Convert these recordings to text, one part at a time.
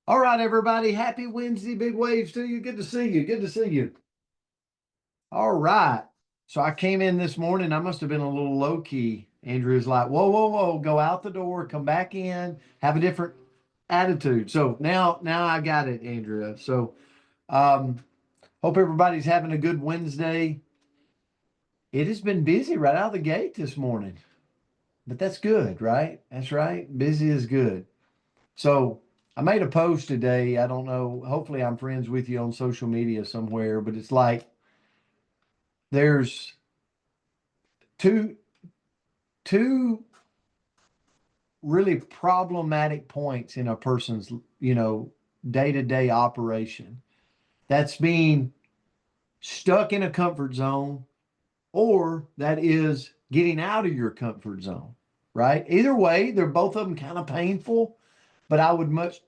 All right, everybody. Happy Wednesday. Big waves to you. Good to see you. Good to see you. All right. So I came in this morning. I must have been a little low key. Andrea's like, whoa, whoa, whoa, go out the door, come back in, have a different attitude. So now I got it, Andrea. So um hope everybody's having a good Wednesday. It has been busy right out of the gate this morning, but that's good, right? That's right. Busy is good. So I made a post today. I don't know. Hopefully, I'm friends with you on social media somewhere, but it's like there's two two really problematic points in a person's day-to-day operation. That's being stuck in a comfort zone, or that is getting out of your comfort zone. Right? Either way, they're both of them kind of painful, but I would much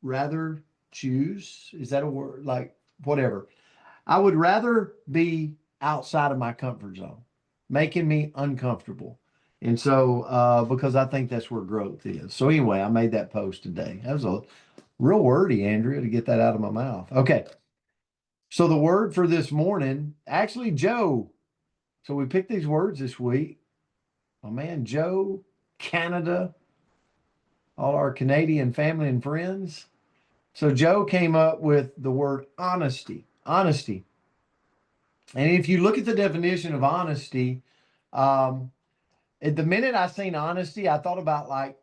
rather choose. Is that a word? Like whatever. I would rather be outside of my comfort zone, making me uncomfortable. And so, because I think that's where growth is. So, anyway, I made that post today. That was a real wordy, Andrea, to get that out of my mouth. Okay. So, the word for this morning, actually, Joe. So, we picked these words this week. My man, Joe, Canada, all our Canadian family and friends. So, Joe came up with the word honesty. Honesty. And if you look at the definition of honesty, um, at the minute I seen honesty, I thought about like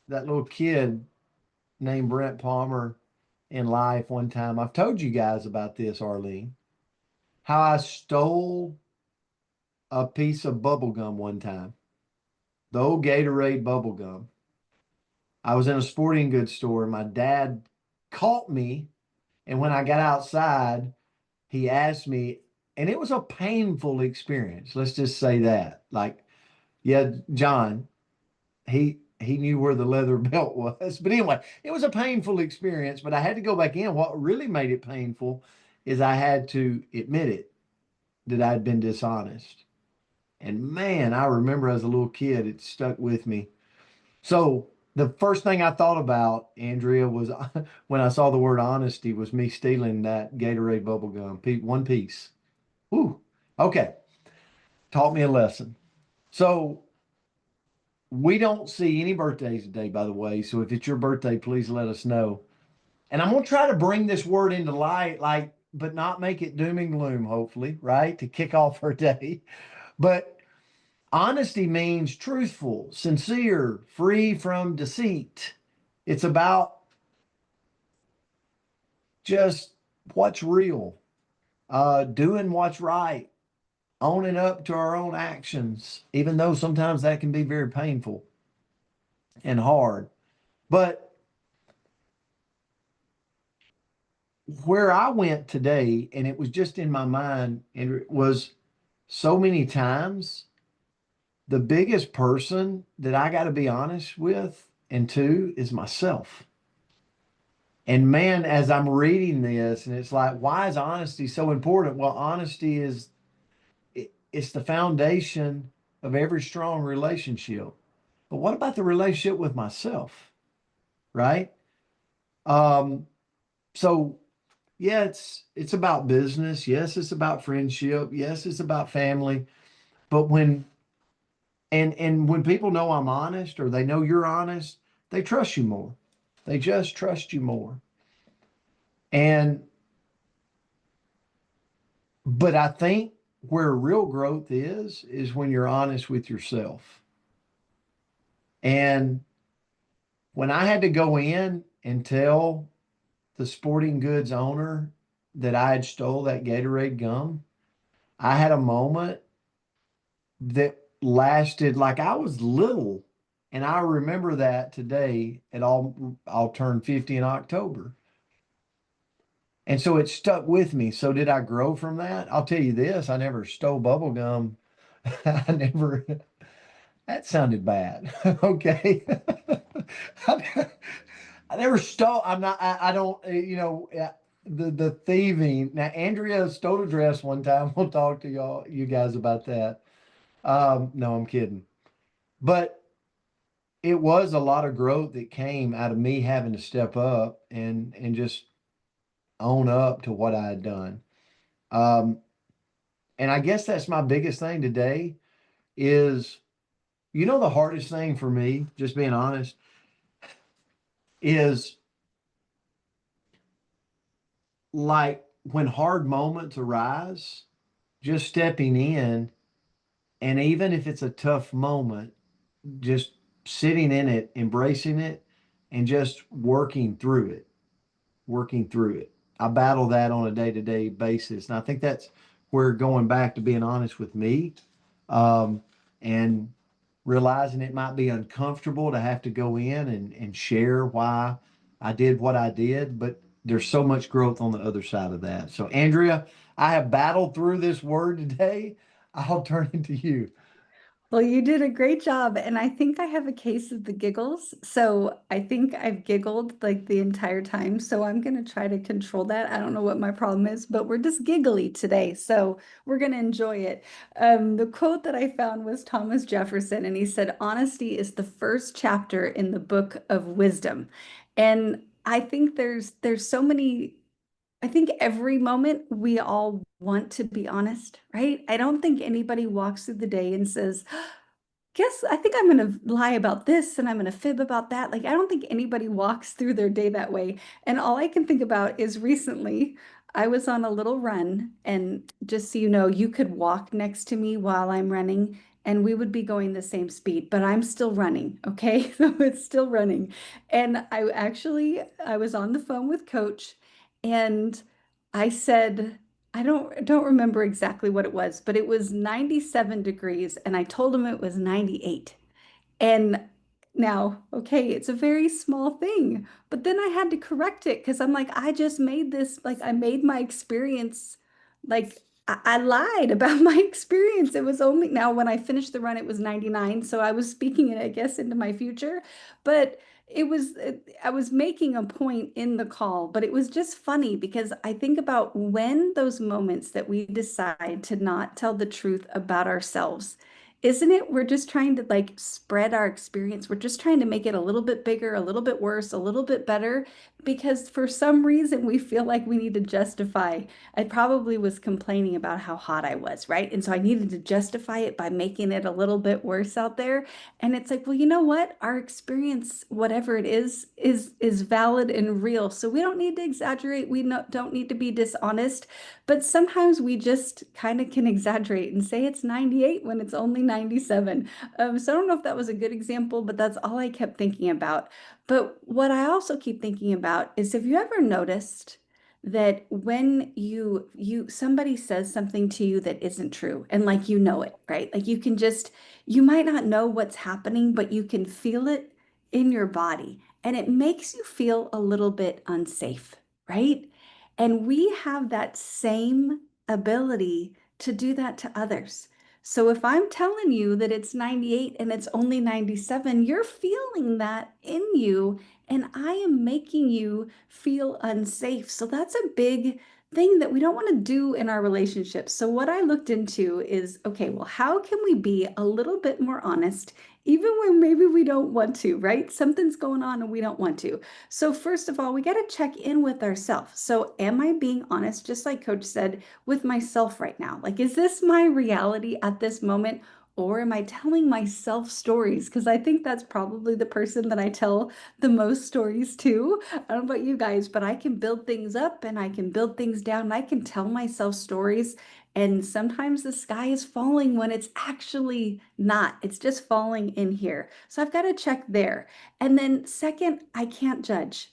that little kid named Brent Palmer in life one time. I've told you guys about this, Arlene, how I stole a piece of bubble gum one time, the old Gatorade bubble gum. I was in a sporting goods store and my dad caught me. And when I got outside, he asked me, and it was a painful experience. Let's just say that. Like, yeah, John, he knew where the leather belt was. But anyway, it was a painful experience, but I had to go back in. What really made it painful is I had to admit it that I'd been dishonest. And man, I remember as a little kid, it stuck with me. So the first thing I thought about, Andrea, was when I saw the word honesty, was me stealing that Gatorade bubble gum, one piece. Whew. Okay. Taught me a lesson. So we don't see any birthdays today, by the way. So if it's your birthday, please let us know. And I'm going to try to bring this word into light, like, but not make it doom and gloom, hopefully, right? To kick off our day. But honesty means truthful, sincere, free from deceit. It's about just what's real, doing what's right, owning up to our own actions, even though sometimes that can be very painful and hard. But where I went today, and it was just in my mind, and it was so many times the biggest person that I got to be honest with and to is myself. And man, as I'm reading this, and it's like, why is honesty so important? Well, honesty is it's the foundation of every strong relationship. But what about the relationship with myself? Right? Um, so yeah, it's about business. Yes, it's about friendship. Yes, it's about family. But when people know I'm honest or they know you're honest, they trust you more. They just trust you more. And but I think where real growth is when you're honest with yourself. And when I had to go in and tell the sporting goods owner that I had stole that Gatorade gum, I had a moment that lasted like I was little. And I remember that today at I'll turn 50 in October. And so it stuck with me. So did I grow from that? I'll tell you this, I never stole bubble gum. I never that sounded bad. Okay. I never stole. I'm not. I don't. The thieving. Now Andrea stole a dress one time. We'll talk to you guys about that. No, I'm kidding. But it was a lot of growth that came out of me having to step up and just own up to what I had done. Um, and I guess that's my biggest thing today is, the hardest thing for me, just being honest, is like when hard moments arise, just stepping in, and even if it's a tough moment, just sitting in it, embracing it, and just working through it. I battle that on a day to day basis. And I think that's where going back to being honest with me, um, and realizing it might be uncomfortable to have to go in and share why I did what I did, but there's so much growth on the other side of that. So, Andrea, I have battled through this word today. I'll turn it to you. Well, you did a great job. And I think I have a case of the giggles. So I think I've giggled like the entire time. So I'm going to try to control that. I don't know what my problem is, but we're just giggly today. So we're going to enjoy it. The quote that I found was Thomas Jefferson, and he said, "Honesty is the first chapter in the book of wisdom." And I think there's so many. I think every moment we all want to be honest, right? I don't think anybody walks through the day and says, guess I think I'm going to lie about this and I'm going to fib about that. Like, I don't think anybody walks through their day that way. And all I can think about is recently I was on a little run, and just so you know, you could walk next to me while I'm running and we would be going the same speed, but I'm still running. Okay. So it's still running. And I was on the phone with coach, and I said, I don't remember exactly what it was, but it was 97 degrees and I told him it was 98. And now, okay, it's a very small thing, but then I had to correct it because I'm like, I just made this, like, I made my experience, like, I lied about my experience. It was only now when I finished the run, it was 99. So I was speaking it, I guess, into my future. But I was making a point in the call, but it was just funny because I think about when those moments that we decide to not tell the truth about ourselves. Isn't it? We're just trying to like spread our experience. We're just trying to make it a little bit bigger, a little bit worse, a little bit better, because for some reason we feel like we need to justify. I probably was complaining about how hot I was, right? And so I needed to justify it by making it a little bit worse out there. And it's like, well, you know what? Our experience, whatever it is valid and real. So we don't need to exaggerate. Don't need to be dishonest. But sometimes we just kind of can exaggerate and say it's 98 when it's only 97. So I don't know if that was a good example, but that's all I kept thinking about. But what I also keep thinking about is, have you ever noticed that when you somebody says something to you that isn't true, and like you know it, right? Like you might not know what's happening, but you can feel it in your body and it makes you feel a little bit unsafe, right? And we have that same ability to do that to others. So if I'm telling you that it's 98 and it's only 97, you're feeling that in you, and I am making you feel unsafe. So that's a big thing that we don't want to do in our relationships. So what I looked into is, okay, well, how can we be a little bit more honest, even when maybe we don't want to, right? Something's going on and we don't want to. So first of all, we got to check in with ourselves. So am I being honest, just like Coach said, with myself right now? Like, is this my reality at this moment? Or am I telling myself stories? Because I think that's probably the person that I tell the most stories to. I don't know about you guys, but I can build things up and I can build things down and I can tell myself stories. And sometimes the sky is falling when it's actually not. It's just falling in here. So I've got to check there. And then, second, I can't judge.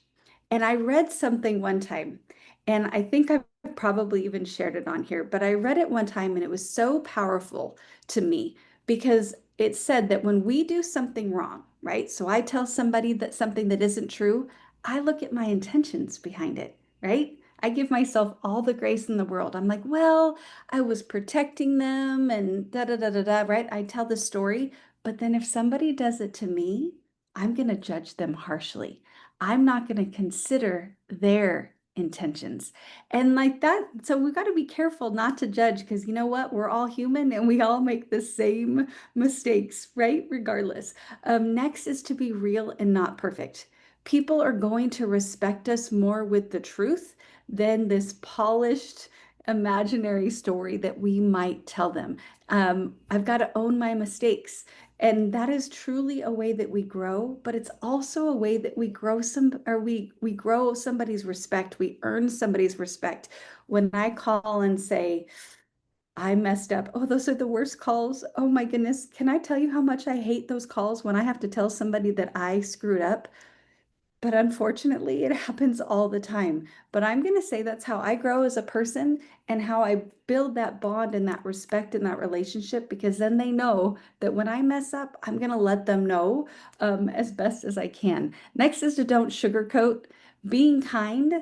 And I read something one time, and I think I've probably even shared it on here, but I read it one time and it was so powerful to me because it said that when we do something wrong, right? So I tell somebody that something that isn't true, I look at my intentions behind it, right? I give myself all the grace in the world. I'm like, well, I was protecting them and da da da da da, right? I tell the story, but then if somebody does it to me, I'm going to judge them harshly. I'm not going to consider their intentions. And like that, so we've got to be careful not to judge, because you know what? We're all human and we all make the same mistakes, right? Regardless. Next is to be real and not perfect. People are going to respect us more with the truth than this polished imaginary story that we might tell them. I've got to own my mistakes. And that is truly a way that we grow, but it's also a way that we grow we grow somebody's respect. We earn somebody's respect. When I call and say, I messed up. Oh, those are the worst calls. Oh my goodness. Can I tell you how much I hate those calls when I have to tell somebody that I screwed up? But unfortunately, it happens all the time. But I'm going to say that's how I grow as a person and how I build that bond and that respect in that relationship, because then they know that when I mess up, I'm going to let them know as best as I can. Next is to don't sugarcoat. Being kind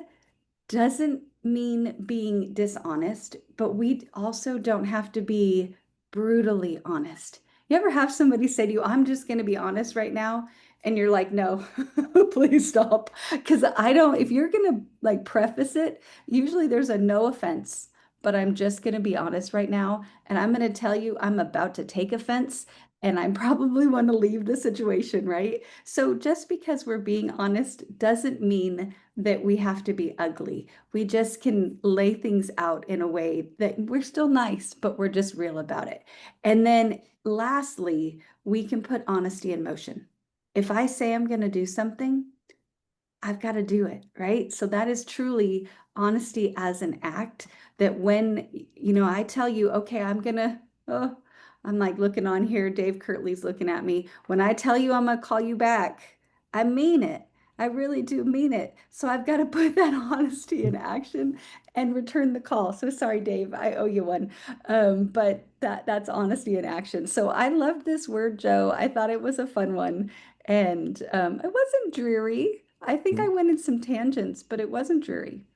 doesn't mean being dishonest, but we also don't have to be brutally honest. You ever have somebody say to you, I'm just going to be honest right now? And you're like, no, please stop. Because I don't, if you're going to like preface it, usually there's a no offense, but I'm just going to be honest right now. And I'm going to tell you, I'm about to take offense and I probably want to leave the situation, right? So just because we're being honest doesn't mean that we have to be ugly. We just can lay things out in a way that we're still nice, but we're just real about it. And then lastly, we can put honesty in motion. If I say I'm going to do something, I've got to do it, right? So that is truly honesty as an act, that when, I tell you, okay, oh, I'm like looking on here, Dave Kirtley's looking at me. When I tell you I'm going to call you back, I mean it. I really do mean it. So I've got to put that honesty in action and return the call. So sorry, Dave, I owe you one. But that's honesty in action. So I love this word, Joe. I thought it was a fun one. And it wasn't dreary. I think I went in some tangents, but it wasn't dreary.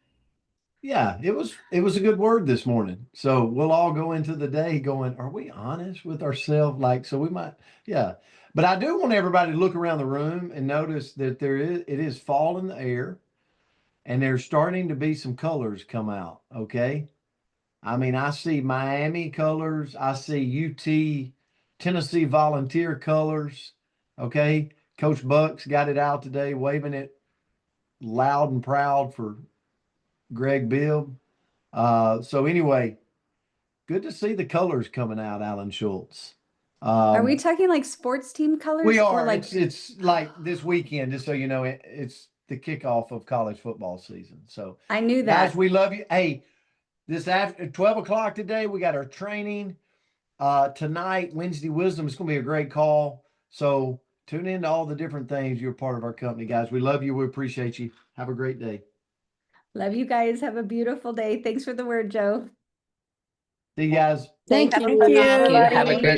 Yeah, it was a good word this morning. So we'll all go into the day going, are we honest with ourselves? Like, so we might, yeah. But I do want everybody to look around the room and notice that it is fall in the air and there's starting to be some colors come out. Okay. I mean, I see Miami colors, I see UT Tennessee Volunteer colors. Okay. Coach Bucks got it out today, waving it loud and proud for Greg Bibb. So anyway, good to see the colors coming out, Alan Schultz. Are we Um, talking like sports team we colors or are. like, It's like this weekend, just so you know, it's the kickoff of college football season. So, I knew guys, that. we love you. Hey, this after 12 o'clock today, we got our training. Tonight, Wednesday Wisdom. It's going to be a great call. So tune in to all the different things. You're part of our company, guys. We love you. We appreciate you. Have a great day. Love you guys. Have a beautiful day. Thanks for the word, Joe. See you guys. Thank Have a you. good one, Have a everybody. great